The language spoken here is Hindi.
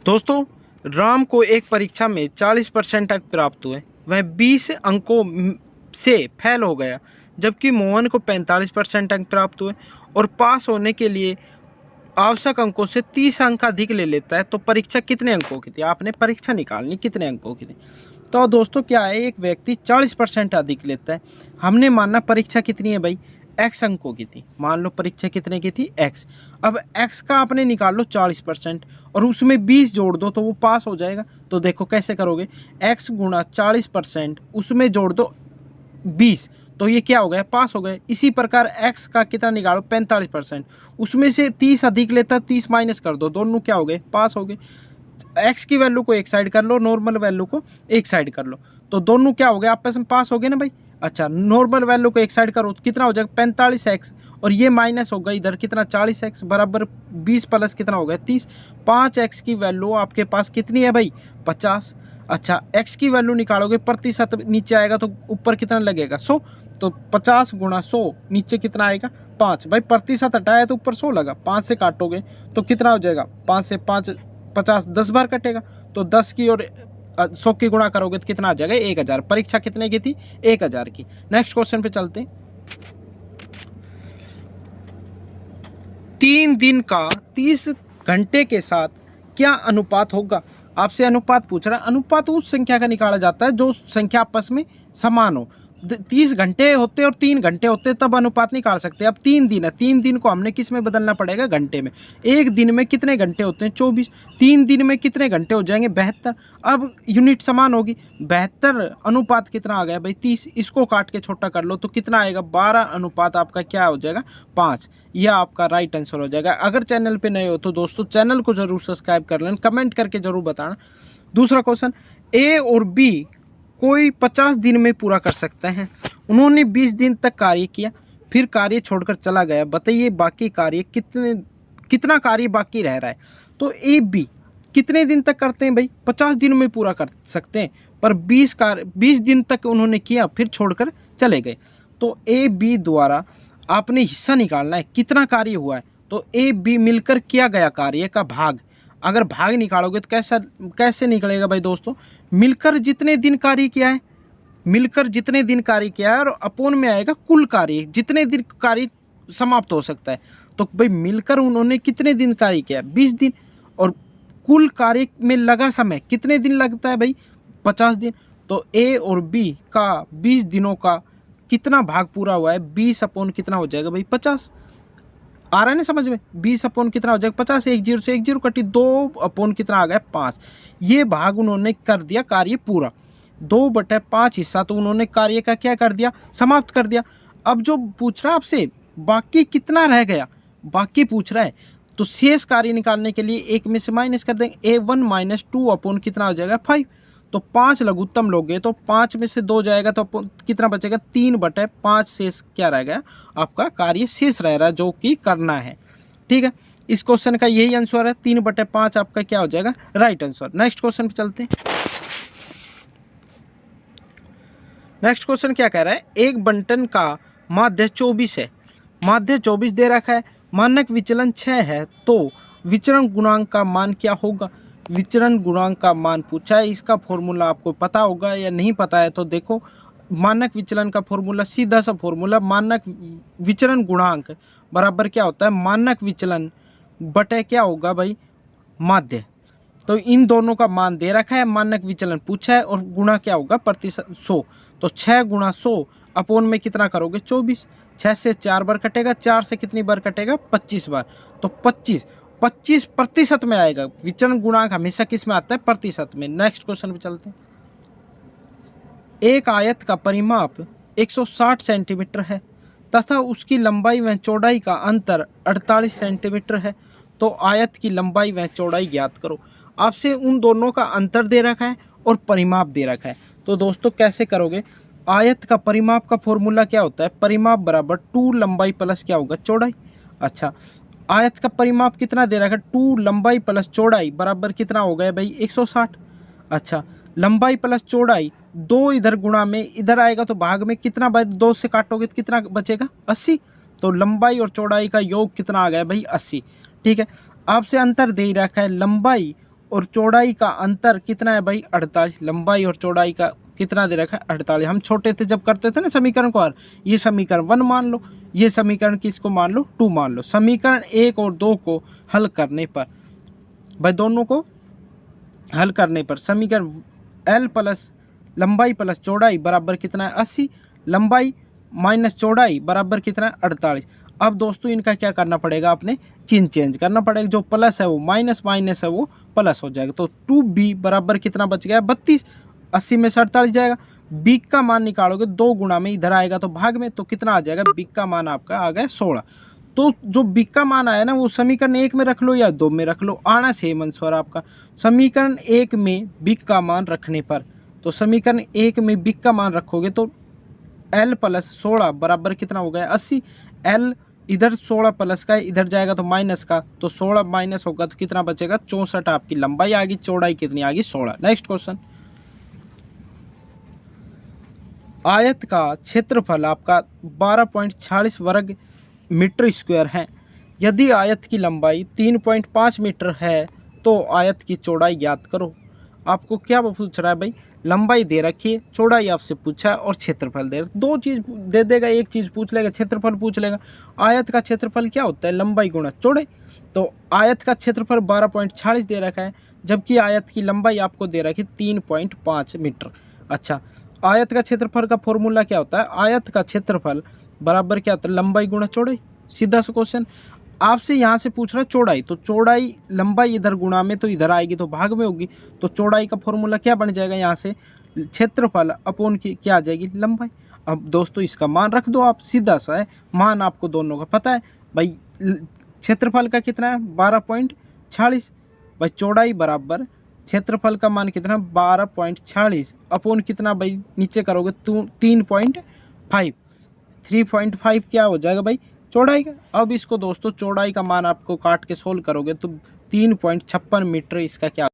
दोस्तों, राम को एक परीक्षा में 40% अंक प्राप्त हुए। वह 20 अंकों से फेल हो गया, जबकि मोहन को 45% अंक प्राप्त हुए और पास होने के लिए आवश्यक अंकों से 30 अंक अधिक ले लेता है। तो परीक्षा कितने अंकों की थी? आपने परीक्षा निकालनी कितने अंकों की थी। तो दोस्तों क्या है, एक व्यक्ति 40% अधिक लेता है। हमने मानना परीक्षा कितनी है भाई, x अंकों की थी। मान लो परीक्षा कितने की थी, x। अब x का आपने निकाल लो 40% और उसमें 20 जोड़ दो तो वो पास हो जाएगा। तो देखो कैसे करोगे, x गुणा 40% उसमें जोड़ दो 20, तो ये क्या हो गया, पास हो गए। इसी प्रकार x का कितना निकालो, 45%, उसमें से 30 अधिक लेता, 30 माइनस कर दो, दोनों क्या हो गए, पास हो गए। x की वैल्यू को एक साइड कर लो, नॉर्मल वैल्यू को एक साइड कर लो, तो दोनों क्या हो गए, आपस में पास हो गए ना भाई। अच्छा, नॉर्मल वैल्यू को एक साइड करो तो कितना हो जाएगा, 45x, और ये माइनस होगा इधर कितना, 40x बराबर 20 प्लस कितना हो गया, 30। 5x की वैल्यू आपके पास कितनी है भाई, 50। अच्छा, x की वैल्यू निकालोगे, प्रतिशत नीचे आएगा तो ऊपर कितना लगेगा, 100। तो 50 गुणा 100 नीचे कितना आएगा, 5। भाई प्रतिशत हटाया तो ऊपर 100 लगा, 5 से काटोगे तो कितना हो जाएगा, 5 से 5 50, 10 बार कटेगा, तो 10 की और 100 की गुणा करोगे तो कितना आ जाएगा, 1000। परीक्षा कितने की थी, 1000 की। नेक्स्ट क्वेश्चन पे चलते हैं। 3 दिन का 30 घंटे के साथ क्या अनुपात होगा? आपसे अनुपात पूछ रहा है। अनुपात उस संख्या का निकाला जाता है जो संख्या आपस में समान हो। 30 घंटे होते और 3 घंटे होते तब अनुपात निकाल सकते हैं। अब 3 दिन है, 3 दिन को हमने किस में बदलना पड़ेगा, घंटे में। एक दिन में कितने घंटे होते हैं, 24। 3 दिन में कितने घंटे हो जाएंगे, 72। अब यूनिट समान होगी, 72 अनुपात कितना आ गया भाई, 30। इसको काट के छोटा कर लो तो कितना आएगा, 12 अनुपात आपका क्या हो जाएगा, 5। यह आपका राइट आंसर हो जाएगा। अगर चैनल पे नए हो तो दोस्तों चैनल को जरूर सब्सक्राइब कर लेना, कमेंट करके जरूर बताना। दूसरा क्वेश्चन, ए और बी कोई 50 दिन में पूरा कर सकते हैं। उन्होंने 20 दिन तक कार्य किया, फिर कार्य छोड़कर चला गया। बताइए बाकी कार्य कितना कार्य बाकी रह रहा है। तो ए बी कितने दिन तक करते हैं भाई, 50 दिन में पूरा कर सकते हैं, पर 20 दिन तक उन्होंने किया फिर छोड़कर चले गए। तो ए बी द्वारा आपने हिस्सा निकालना है, कितना कार्य हुआ है। तो ए बी मिलकर किया गया कार्य का भाग, अगर भाग निकालोगे तो कैसे निकलेगा भाई दोस्तों, मिलकर जितने दिन कार्य किया है, मिलकर जितने दिन कार्य किया है, और अपोन में आएगा कुल कार्य, जितने दिन कार्य समाप्त हो सकता है। तो भाई मिलकर उन्होंने कितने दिन कार्य किया, 20 दिन, और कुल कार्य में लगा समय कितने दिन लगता है भाई, 50 दिन। तो ए और बी का 20 दिनों का कितना भाग पूरा हुआ है, 20 अपोन कितना हो जाएगा भाई, 50। आ रहा है ना समझ में, 20 अपोन कितना हो जाएगा, 50। एक जीरो से एक जीरो कटी, 2 अपोन कितना आ गया, 5। ये भाग उन्होंने कर दिया कार्य पूरा, 2/5 हिस्सा तो उन्होंने कार्य का क्या कर दिया, समाप्त कर दिया। अब जो पूछ रहा है आपसे बाकी कितना रह गया, बाकी पूछ रहा है, तो शेष कार्य निकालने के लिए एक में से माइनस कर देंगे, A1 - 2 अपोन कितना हो जाएगा, 5। तो 5 लघुत्तम लोगे तो 5 में से 2 जाएगा तो कितना बचेगा, 3/5 शेष क्या रह गया, आपका कार्य शेष रह रहा है जो कि करना है। ठीक है, इस क्वेश्चन का यही आंसर है, 3/5 आपका क्या हो जाएगा, राइट आंसर। नेक्स्ट क्वेश्चन पे चलते हैं। नेक्स्ट क्वेश्चन क्या कह रहा है, एक बंटन का माध्य 24 है, माध्य 24 दे रखा है, मानक विचलन 6 है, तो विचरण गुणांक का मान क्या होगा। विचरण गुणांक का मान पूछा है, इसका फॉर्मूला आपको पता होगा या नहीं पता है तो देखो। मानक विचलन का फॉर्मूला सीधा सा फॉर्मूला, मानक विचरण गुणांक बराबर क्या होता है, मानक विचलन बटे क्या होगा भाई, माध्य। तो इन दोनों का मान दे रखा है, मानक विचलन पूछा है, और गुणा क्या होगा, प्रतिशत 100। तो 6 गुणा 100 अपोन में कितना करोगे, 24। 6 से 4 बार कटेगा, 4 से कितनी बार कटेगा, 25 बार। तो 25 प्रतिशत में आएगा। विचलन गुणांक हमेशा किस में आता है, प्रतिशत में। नेक्स्ट क्वेश्चन पे चलते हैं। एक आयत का परिमाप 160 सेंटीमीटर है तथा उसकी लंबाई व चौड़ाई का अंतर 48 सेंटीमीटर है, तो आयत की लंबाई व चौड़ाई ज्ञात करो। आपसे उन दोनों का अंतर दे रखा है और परिमाप दे रखा है। तो दोस्तों कैसे करोगे, आयत का परिमाप का फॉर्मूला क्या होता है, परिमाप बराबर 2 लंबाई प्लस क्या होगा, चौड़ाई। अच्छा, आयत का परिमाप कितना दे रखा है, 2 लंबाई प्लस चौड़ाई बराबर कितना हो गया भाई, 160। अच्छा, लंबाई प्लस चौड़ाई 2 इधर गुणा में इधर आएगा तो भाग में कितना, भाई 2 से काटोगे तो कितना बचेगा, 80। तो लंबाई और चौड़ाई का योग कितना आ गया भाई, 80। ठीक है, आपसे अंतर दे रखा है लंबाई और चौड़ाई का अंतर कितना है भाई 48। लंबाई और चौड़ाई का कितना दे रखा है 48। हम छोटे थे जब करते थे ना समीकरण को, ये समीकरण 1 मान लो, ये समीकरण किसको मान लो 2 मान लो। समीकरण 1 और 2 को हल करने पर भाई, दोनों को हल करने पर समीकरण L प्लस लंबाई प्लस चौड़ाई बराबर कितना है 80, लंबाई माइनस चौड़ाई बराबर कितना है 48। अब दोस्तों इनका क्या करना पड़ेगा, आपने चिन्ह चेंज करना पड़ेगा, जो प्लस है वो माइनस, माइनस है वो प्लस हो जाएगा। तो 2b बराबर कितना बच गया 32, 80 में से 48 जाएगा। b का मान निकालोगे 2 गुणा में इधर आएगा तो भाग में, तो कितना आ जाएगा b का मान आपका आ गया 16। तो जो b का मान आया ना वो समीकरण 1 में रख लो या 2 में रख लो, आना सेम आंसर आपका। समीकरण 1 में b का मान रखने पर, तो समीकरण 1 में b का मान रखोगे तो L प्लस 16 बराबर कितना हो गया 80। L इधर 16 प्लस का इधर जाएगा तो माइनस का, तो 16 माइनस होगा तो कितना बचेगा 64। आपकी लंबाई आ गई, चौड़ाई कितनी आ गई 16। नेक्स्ट क्वेश्चन, आयत का क्षेत्रफल आपका 12.46 वर्ग मीटर स्क्वायर है। यदि आयत की लंबाई 3.5 मीटर है तो आयत की चौड़ाई ज्ञात करो। आपको क्या पूछ रहा है भाई, लंबाई दे रखी है, चौड़ाई आपसे पूछा है और क्षेत्रफल दे, दो चीज़ दे देगा, एक चीज़ पूछ लेगा, क्षेत्रफल पूछ लेगा। आयत का क्षेत्रफल क्या होता है, लंबाई गुणा चौड़ाई। तो आयत का क्षेत्रफल 12.46 दे रखा है, जबकि आयत की लंबाई आपको दे रखी 3.5 मीटर। अच्छा, आयत का क्षेत्रफल का फॉर्मूला क्या होता है, आयत का क्षेत्रफल बराबर क्या होता है लंबाई गुणा चौड़ाई। सीधा सा क्वेश्चन आपसे यहाँ से पूछ रहा है चौड़ाई, तो चौड़ाई लंबाई इधर गुणा में तो इधर आएगी तो भाग में होगी, तो चौड़ाई का फॉर्मूला क्या बन जाएगा यहाँ से क्षेत्रफल अपोन की क्या आ जाएगी लंबाई। अब दोस्तों इसका मान रख दो आप, सीधा सा है, मान आपको दोनों का पता है भाई। क्षेत्रफल का कितना है 12.46 भाई, चौड़ाई बराबर क्षेत्रफल का मान कितना 12.46 अपोन कितना भाई, नीचे करोगे तो 3.5, 3.5 क्या हो जाएगा भाई चौड़ाई का। अब इसको दोस्तों चौड़ाई का मान आपको काट के सोल्व करोगे तो 3.56 मीटर इसका क्या